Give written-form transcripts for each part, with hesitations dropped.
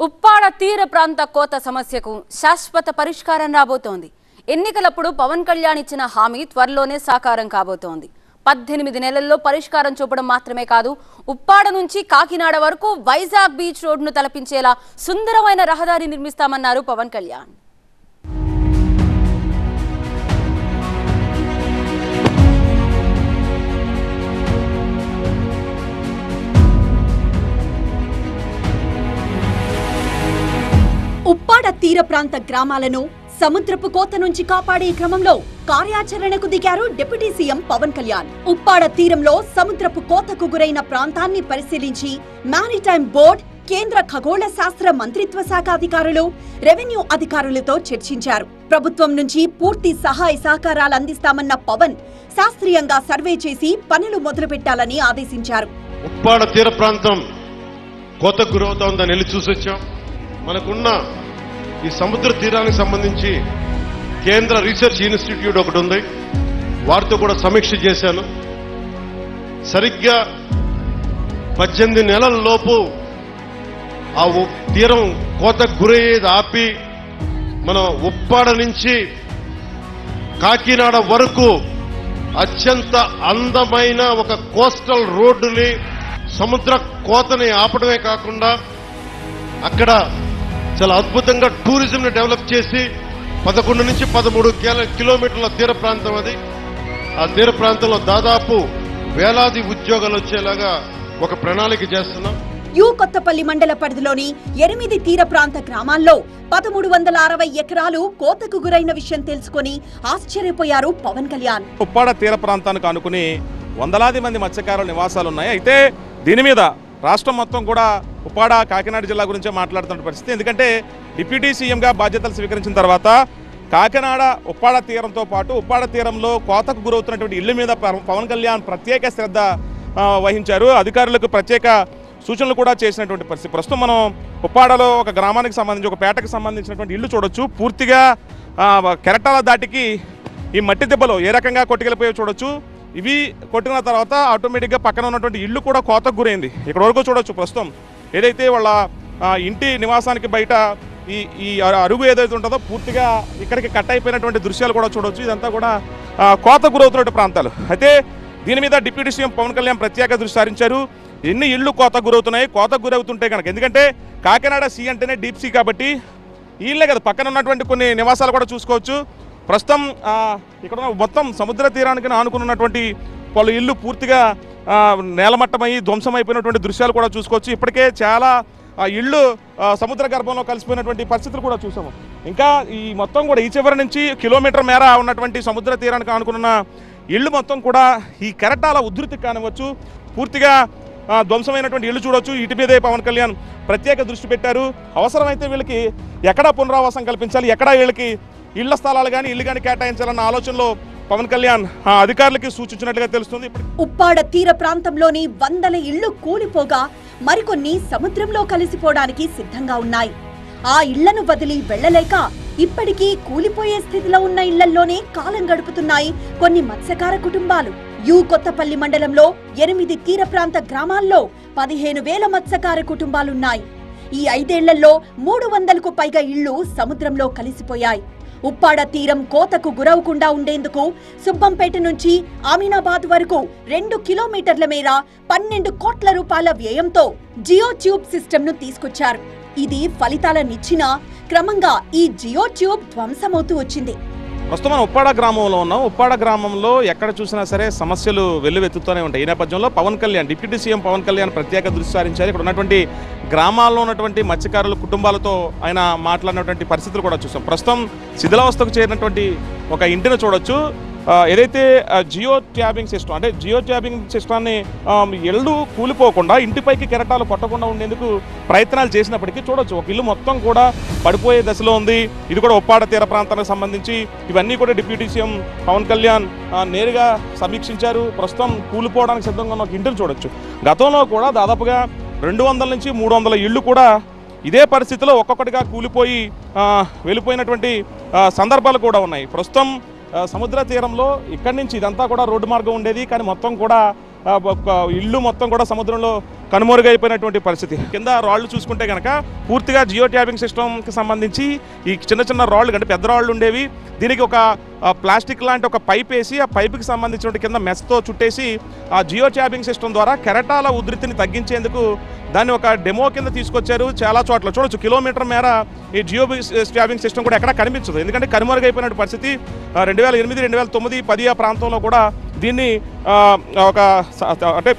ఉప్పాడ తీర ప్రాంత కోత సమస్యకు శాశ్వత పరిష్కారం రాబోతోంది. ఎన్నికలప్పుడు పవన్ కళ్యాణ్ ఇచ్చిన హామీ త్వరలోనే సాకారం కాబోతోంది. 18 నెలల్లో పరిష్కారం చూపడం మాత్రమే కాదు, ఉప్పాడ నుంచి కాకినాడ వరకు వైజాగ్ బీచ్ రోడ్డును తలపించేలా సుందరమైన రహదారి నిర్మిస్తామన్నారు పవన్ కళ్యాణ్. ఉప్పాడ తీర ప్రాంత గ్రామాలను సముద్రపు కోత నుంచి కాపాడే క్రమంలో కార్యాచరణకు దిగారు డిప్యూటీ సీఎం పవన్ కళ్యాణ్. ఉప్పాడ తీరంలో సముద్రపు కోతకు గురైన ప్రాంతాన్ని పరిశీలించి మారిటైమ్ బోర్డ్, కేంద్ర ఖగోళ శాస్త్ర మంత్రిత్వ శాఖ అధికారులు, రెవెన్యూ అధికారులతో చర్చించారు. ప్రభుత్వం నుంచి పూర్తి సహాయ సహకారాలు అందిస్తామన్న పవన్ శాస్త్రీయంగా సర్వే చేసి పనులు మొదలుపెట్టాలని ఆదేశించారు. ఉప్పాడ తీర ప్రాంతం కోతకు గురవుతోందని వెళ్ళి చూసొచ్చాం. మనకున్న ఈ సముద్ర తీరానికి సంబంధించి కేంద్ర రీసెర్చ్ ఇన్స్టిట్యూట్ ఒకటి ఉంది, వారితో కూడా సమీక్ష చేశాను. సరిగ్గా 18 నెలల లోపు ఆ తీరం కోతకు గురయ్యేది ఆపి మనం ఉప్పాడ నుంచి కాకినాడ వరకు అత్యంత అందమైన ఒక కోస్టల్ రోడ్డుని, సముద్ర కోతని ఆపడమే కాకుండా అక్కడ చాలా అద్భుతంగా టూరిజంని డెవలప్ చేసి 11 నుంచి 13 కిలోమీటర్ల తీర ప్రాంతం అది. ఆ తీర ప్రాంతంలో దాదాపు వేలాది ఉద్యోగాలు వచ్చేలాగా ఒక ప్రణాళిక చేస్తున్నాం. కొత్తపల్లి మండల పరిధిలోని 8 తీర ప్రాంత గ్రామాల్లో 1360 ఎకరాలు కోతకు గురైన విషయం తెలుసుకుని ఆశ్చర్యపోయారు పవన్ కళ్యాణ్. ఉప్పాడ తీర ప్రాంతానికి అనుకుని వందలాది మంది మత్స్యకారుల నివాసాలు ఉన్నాయి. అయితే దీని మీద రాష్ట్రం మొత్తం కూడా ఉప్పాడ కాకినాడ జిల్లా గురించే మాట్లాడుతున్న పరిస్థితి. ఎందుకంటే డిప్యూటీ సీఎంగా బాధ్యతలు స్వీకరించిన తర్వాత కాకినాడ ఉప్పాడ తీరంతో పాటు ఉప్పాడ తీరంలో కోతకు గురవుతున్నటువంటి ఇళ్ల మీద పవన్ కళ్యాణ్ ప్రత్యేక శ్రద్ధ వహించారు. అధికారులకు ప్రత్యేక సూచనలు కూడా చేసినటువంటి పరిస్థితి. ప్రస్తుతం మనం ఉప్పాడలో ఒక గ్రామానికి సంబంధించి, ఒక పేటకు సంబంధించినటువంటి ఇల్లు చూడొచ్చు. పూర్తిగా కెరటాల దాటికి ఈ మట్టి దెబ్బలు ఏ రకంగా కొట్టుకెళ్ళిపోయో చూడొచ్చు. ఇవి కొట్టిన తర్వాత ఆటోమేటిక్గా పక్కన ఉన్నటువంటి ఇల్లు కూడా కోతకు గురైంది. ఇక్కడ వరకు చూడొచ్చు. ప్రస్తుతం ఏదైతే వాళ్ళ ఇంటి నివాసానికి బయట ఈ అరుగు ఏదైతే ఉంటుందో పూర్తిగా ఇక్కడికి కట్ అయిపోయినటువంటి దృశ్యాలు కూడా చూడొచ్చు. ఇదంతా కూడా కోతకు గురవుతున్న ప్రాంతాలు. అయితే దీని మీద డిప్యూటీ సీఎం పవన్ కళ్యాణ్ ప్రత్యేక దృష్టి సారించారు. ఎన్ని ఇళ్ళు కోతకు గురవుతున్నాయి, కోతకు గురవుతుంటే కనుక, ఎందుకంటే కాకినాడ సీ అంటేనే డీప్ సీ కాబట్టి వీళ్ళే కదా పక్కన ఉన్నటువంటి కొన్ని నివాసాలు కూడా చూసుకోవచ్చు. ప్రస్తుతం ఇక్కడ మొత్తం సముద్ర తీరానికి ఆనుకున్నటువంటి పలు ఇళ్ళు పూర్తిగా నేలమట్టమై ధ్వంసమైపోయినటువంటి దృశ్యాలు కూడా చూసుకోవచ్చు. ఇప్పటికే చాలా ఇళ్ళు సముద్ర గర్భంలో కలిసిపోయినటువంటి పరిస్థితులు కూడా చూసాము. ఇంకా ఈ మొత్తం కూడా ఈ చివరి నుంచి కిలోమీటర్ మేర ఉన్నటువంటి సముద్ర తీరానికి ఆనుకున్న ఇళ్ళు మొత్తం కూడా ఈ కెరటాల ఉధృతికి కానివచ్చు పూర్తిగా ధ్వంసమైనటువంటి ఇళ్ళు చూడొచ్చు. ఇటు మీదే పవన్ కళ్యాణ్ ప్రత్యేక దృష్టి పెట్టారు. అవసరమైతే వీళ్ళకి ఎక్కడా పునరావాసం కల్పించాలి, ఎక్కడా వీళ్ళకి ఇళ్ల స్థలాలు కానీ ఇల్లు కానీ కేటాయించాలన్న ఆలోచనలో పవన్ కళ్యాణ్ అధికారులకి సూచించినట్లుగా తెలుస్తుంది. ఉప్పాడ తీర ప్రాంతంలోని 100 ఇళ్లు కూలిపోగా మరికొన్ని సముద్రంలో కలిసిపోవడానికి సిద్ధంగా ఉన్నాయి. ఆ ఇళ్లను వదిలి వెళ్లలేక ఇప్పటికీ కూలిపోయే స్థితిలో ఉన్న ఇళ్లల్లోనే కాలం గడుపుతున్నాయి కొన్ని మత్స్యకార కుటుంబాలు. కొత్తపల్లి మండలంలో 8 తీర ప్రాంత గ్రామాల్లో 15,000 మత్స్యకార కుటుంబాలున్నాయి. ఈ 5 ఏళ్లలో 300కు పైగా ఇళ్లు సముద్రంలో కలిసిపోయాయి. ఉప్పాడ తీరం కోతకు గురవకుండా ఉండేందుకు సుబ్బంపేట నుంచి అమీనాబాద్ వరకు 2 కిలోమీటర్ల మేర 12 కోట్ల రూపాయల వ్యయంతో జియో ట్యూబ్ సిస్టమ్ను తీసుకొచ్చారు. ఇది ఫలితాలనిచ్చినా క్రమంగా ఈ జియో ట్యూబ్ ధ్వంసమవుతూ వచ్చింది. ప్రస్తుతం మనం ఉప్పాడ గ్రామంలో ఉన్నాం. ఉప్పాడ గ్రామంలో ఎక్కడ చూసినా సరే సమస్యలు వెల్లువెత్తుతూనే ఉంటాయి. ఈ నేపథ్యంలో పవన్ కళ్యాణ్, డిప్యూటీ సీఎం పవన్ కళ్యాణ్ ప్రత్యేక దృష్టి సారించారు. ఇక్కడ ఉన్నటువంటి గ్రామాల్లో ఉన్నటువంటి మత్స్యకారుల కుటుంబాలతో ఆయన మాట్లాడినటువంటి పరిస్థితులు కూడా చూసాం. ప్రస్తుతం శిథిలావస్థకు చేరినటువంటి ఒక ఇంటిని చూడొచ్చు. ఏదైతే జియో ట్యాబింగ్ సిస్టమ్, అంటే జియో ట్యాబింగ్ సిస్టాన్ని ఇళ్ళు కూలిపోకుండా ఇంటిపైకి కెరటాలు కొట్టకుండా ఉండేందుకు ప్రయత్నాలు చేసినప్పటికీ చూడొచ్చు ఒక ఇల్లు మొత్తం కూడా పడిపోయే దశలో ఉంది. ఇది కూడా ఉప్పాడ తీర ప్రాంతానికి సంబంధించి ఇవన్నీ కూడా డిప్యూటీ సీఎం పవన్ కళ్యాణ్ నేరుగా సమీక్షించారు. ప్రస్తుతం కూలిపోవడానికి సిద్ధంగా ఉన్న ఒక ఇంటిని చూడొచ్చు. గతంలో కూడా దాదాపుగా 200 నుంచి 300 ఇళ్ళు కూడా ఇదే పరిస్థితిలో ఒక్కొక్కటిగా కూలిపోయి వెళ్ళిపోయినటువంటి సందర్భాలు కూడా ఉన్నాయి. ప్రస్తుతం సముద్ర తీరంలో ఇక్కడి నుంచి ఇదంతా కూడా రోడ్డు మార్గం ఉండేది, కానీ మొత్తం కూడా ఇల్లు మొత్తం కూడా సముద్రంలో కనుమరుగైపోయినటువంటి పరిస్థితి. కింద రాళ్ళు చూసుకుంటే కనుక పూర్తిగా జియో ట్యాగింగ్ సిస్టమ్కి సంబంధించి ఈ చిన్న చిన్న రాళ్ళు అంటే పెద్ద రాళ్ళు ఉండేవి. దీనికి ఒక ప్లాస్టిక్ లాంటి ఒక పైప్ వేసి ఆ పైపుకి సంబంధించిన కింద మెస్తో చుట్టేసి ఆ జియో ట్యాగింగ్ సిస్టమ్ ద్వారా కెరటాల ఉధృతిని తగ్గించేందుకు దాన్ని ఒక డెమో కింద తీసుకొచ్చారు. చాలా చోట్ల చూడొచ్చు, కిలోమీటర్ మేర ఈ జియో ట్యాగింగ్ సిస్టమ్ కూడా ఎక్కడ కనిపించదు, ఎందుకంటే కనుమరుగైపోయిన పరిస్థితి. 2008, 2009, 10 ఆ ప్రాంతంలో కూడా దీన్ని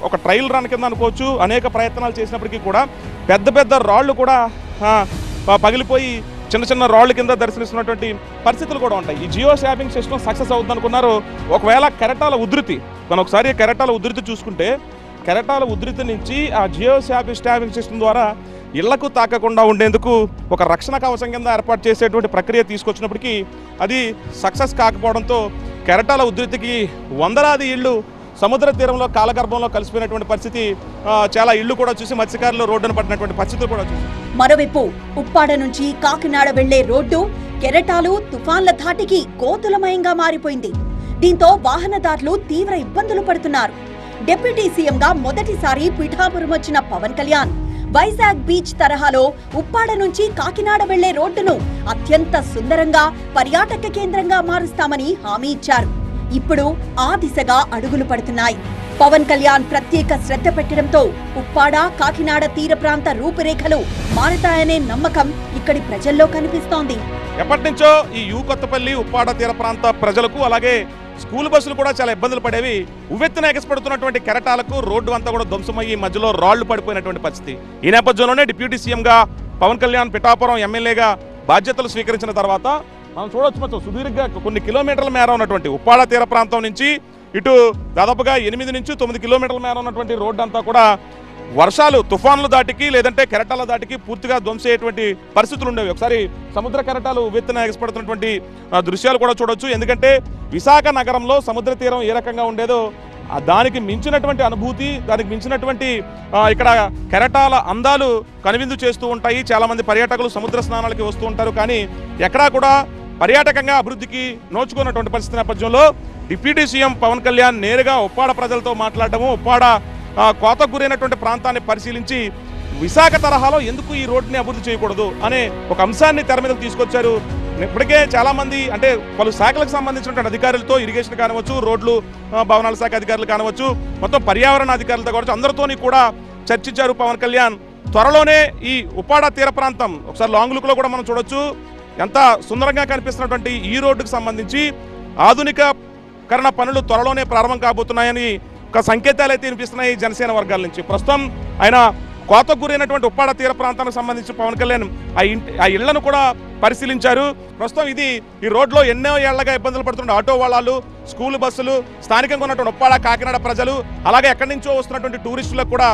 ఒక ట్రయల్ రన్ కింద అనుకోవచ్చు. అనేక ప్రయత్నాలు చేసినప్పటికీ కూడా పెద్ద పెద్ద రాళ్ళు కూడా పగిలిపోయి చిన్న చిన్న రాళ్ళు కింద దర్శనిస్తున్నటువంటి పరిస్థితులు కూడా ఉంటాయి. ఈ జియో ట్యాగింగ్ సిస్టమ్ సక్సెస్ అవుతుంది అనుకున్నారు. ఒకవేళ కెరటాల ఉధృతి, మనం ఒకసారి కెరటాల ఉధృతి చూసుకుంటే కెరటాల ఉధృతి నుంచి ఆ జియో ట్యాగింగ్ సిస్టమ్ ద్వారా ఇళ్లకు తాకకుండా ఉండేందుకు ఒక రక్షణ కవచం కింద ఏర్పాటు చేసేటువంటి ప్రక్రియ తీసుకొచ్చినప్పటికీ అది సక్సెస్ కాకపోవడంతో కెరటాల ఉధృతికి వందలాది ఇళ్ళు సముద్ర తీరంలో కాలగర్భంలో కలిసిపోయినటువంటి పరిస్థితి. చాలా ఇళ్లు కూడా చూసి మత్స్యకారులు రోడ్డున పడినటువంటి పరిస్థితులు కూడా చూసి. మరోవైపు ఉప్పాడ నుంచి కాకినాడ వెళ్లే రోడ్డు కెరటాలు తుఫాన్ల ధాటికి గోతులమయంగా మారిపోయింది. దీంతో వాహనదారులు తీవ్ర ఇబ్బందులు పడుతున్నారు. డిప్యూటీ సీఎంగా మొదటిసారి పిఠాపురం వచ్చిన పవన్ కళ్యాణ్ వైజాగ్ బీచ్ తరహాలో ఉప్పాడ నుంచి కాకినాడ వెళ్లే రోడ్డును అత్యంత సుందరంగా పర్యాటక కేంద్రంగా మారుస్తామని హామీ ఇచ్చారు. ఇప్పుడు ఆ దిశగా అడుగులు పడుతున్నాయి. పవన్ కళ్యాణ్ ప్రత్యేక శ్రద్ధ పెట్టడంతో ఉప్పాడ కాకినాడ తీర ప్రాంత రూపురేఖలు మారతాయనే నమ్మకం ఇక్కడి ప్రజల్లో కనిపిస్తోంది. ఎప్పటి నుంచో ఈ కొత్తపల్లి ఉప్పాడ తీర ప్రాంత ప్రజలకు అలాగే స్కూల్ బస్సులు కూడా చాలా ఇబ్బందులు పడేవి. ఉవ్వెత్తున ఎగసిపడుతున్నటువంటి కెరటాలకు రోడ్డు అంతా కూడా ధ్వంసమయ్యి మధ్యలో రాళ్లు పడిపోయినటువంటి పరిస్థితి. ఈ నేపథ్యంలోనే డిప్యూటీ సీఎంగా పవన్ కళ్యాణ్ పిఠాపురం ఎమ్మెల్యేగా బాధ్యతలు స్వీకరించిన తర్వాత మనం చూడొచ్చు, మొత్తం సుదీర్ఘ కొన్ని కిలోమీటర్ల మేర ఉన్నటువంటి ఉప్పాడ తీర ప్రాంతం నుంచి ఇటు దాదాపుగా 8 నుంచి 9 కిలోమీటర్ల మేర ఉన్నటువంటి రోడ్డు అంతా కూడా వర్షాలు తుఫాన్లు దాటికి లేదంటే కెరటాల దాటికి పూర్తిగా ధ్వంసేటువంటి పరిస్థితులు ఉండేవి. ఒకసారి సముద్ర కెరటాలు ఉవ్వెత్తున ఎగసిపడుతున్నటువంటి దృశ్యాలు కూడా చూడొచ్చు. ఎందుకంటే విశాఖ నగరంలో సముద్ర తీరం ఏ రకంగా ఉండేదో దానికి మించినటువంటి అనుభూతి, దానికి మించినటువంటి ఇక్కడ కెరటాల అందాలు కనువిందు చేస్తూ ఉంటాయి. చాలామంది పర్యాటకులు సముద్ర స్నానాలకి వస్తూ ఉంటారు. కానీ ఎక్కడా కూడా పర్యాటకంగా అభివృద్ధికి నోచుకున్నటువంటి పరిస్థితి నేపథ్యంలో డిప్యూటీ సీఎం పవన్ కళ్యాణ్ నేరుగా ఉప్పాడ ప్రజలతో మాట్లాడటము, ఉప్పాడ కోతకు గురైనటువంటి ప్రాంతాన్ని పరిశీలించి విశాఖ తరహాలో ఎందుకు ఈ రోడ్డుని అభివృద్ధి చేయకూడదు అనే ఒక అంశాన్ని తెర మీదకు తీసుకొచ్చారు. ఇప్పటికే చాలామంది అంటే పలు శాఖలకు సంబంధించినటువంటి అధికారులతో, ఇరిగేషన్ కానివచ్చు, రోడ్లు భవనాల శాఖ అధికారులు కానివచ్చు, మొత్తం పర్యావరణ అధికారులతో కావచ్చు, అందరితోని కూడా చర్చించారు పవన్ కళ్యాణ్. త్వరలోనే ఈ ఉప్పాడ తీర ప్రాంతం ఒకసారి లాంగ్ లుక్లో కూడా మనం చూడొచ్చు, ఎంత సుందరంగా కనిపిస్తున్నటువంటి ఈ రోడ్డుకు సంబంధించి ఆధునికీకరణ పనులు త్వరలోనే ప్రారంభం కాబోతున్నాయని ఒక సంకేతాలు అయితే వినిపిస్తున్నాయి జనసేన వర్గాల నుంచి. ప్రస్తుతం ఆయన కోతకు గురైనటువంటి ఉప్పాడ తీర ప్రాంతానికి సంబంధించి పవన్ కళ్యాణ్ ఆ ఇళ్లను కూడా పరిశీలించారు. ప్రస్తుతం ఈ రోడ్లో ఎన్నో ఏళ్లగా ఇబ్బందులు పడుతున్న ఆటో వాళ్ళు, స్కూల్ బస్సులు, స్థానికంగా ఉన్నటువంటి ఉప్పాడ కాకినాడ ప్రజలు, అలాగే ఎక్కడి నుంచో వస్తున్నటువంటి టూరిస్టులకు కూడా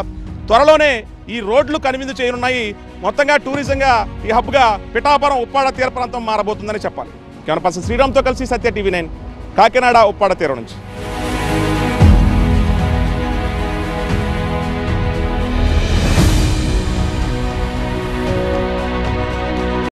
త్వరలోనే ఈ రోడ్లు కనువిందు చేయనున్నాయి. మొత్తంగా టూరిజంగా ఈ హబ్గా పిఠాపురం ఉప్పాడ తీర ప్రాంతం మారబోతుందని చెప్పాలి. కెమెరా పర్సన్ శ్రీరామ్తో కలిసి సత్య TV9 కాకినాడ ఉప్పాడ తీరం నుంచి.